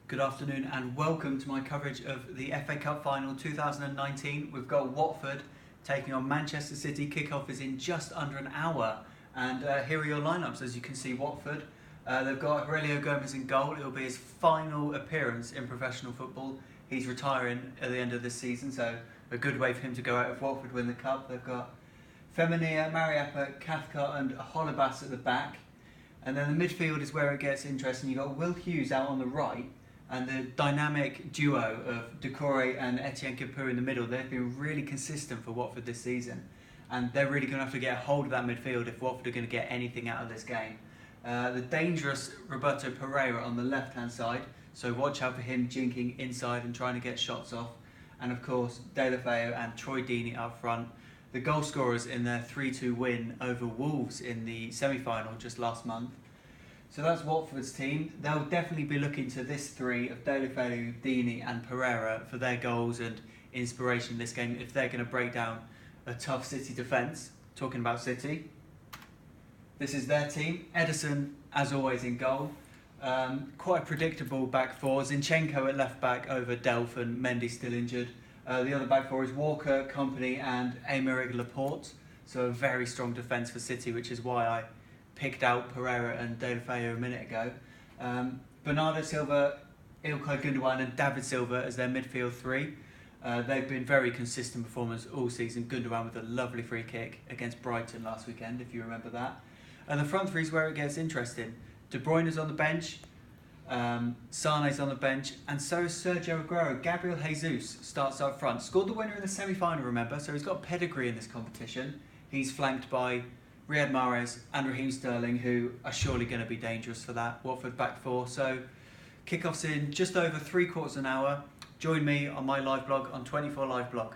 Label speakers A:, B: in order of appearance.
A: Good afternoon and welcome to my coverage of the FA Cup Final 2019. We've got Watford taking on Manchester City. Kickoff is in just under an hour, and here are your lineups. As you can see, Watford, they've got Aurelio Gomez in goal. It'll be his final appearance in professional football. He's retiring at the end of this season, so a good way for him to go out if Watford win the cup. They've got Femenia, Mariappa, Cathcart and Holebas at the back. And then the midfield is where it gets interesting. You've got Will Hughes out on the right, and the dynamic duo of Doucouré and Etienne Capoue in the middle. They've been really consistent for Watford this season, and they're really going to have to get a hold of that midfield if Watford are going to get anything out of this game. The dangerous Roberto Pereira on the left-hand side, so watch out for him jinking inside and trying to get shots off. And of course, Deulofeu and Troy Deeney up front, the goal scorers in their 3-2 win over Wolves in the semi-final just last month. So that's Watford's team. They'll definitely be looking to this three of Deulofeu, Deeney and Pereira for their goals and inspiration in this game if they're going to break down a tough City defence. Talking about City, this is their team. Ederson, as always, in goal. Quite a predictable back four. Zinchenko at left back over Delph and Mendy still injured. The other back four is Walker, Kompany and Aymeric Laporte. So a very strong defence for City, which is why I picked out Pereira and Deulofeu a minute ago. Bernardo Silva, Ilkay Gundogan and David Silva as their midfield three. They've been very consistent performers all season. Gundogan with a lovely free kick against Brighton last weekend, if you remember that. And the front three is where it gets interesting. De Bruyne is on the bench, Sane's on the bench, and so is Sergio Aguero. Gabriel Jesus starts up front. Scored the winner in the semi-final, remember, so he's got pedigree in this competition. He's flanked by Riyad Mahrez and Raheem Sterling, who are surely going to be dangerous for that Watford back four. So kickoff's in just over 3/4 of an hour. Join me on my live blog on 24 Live Blog.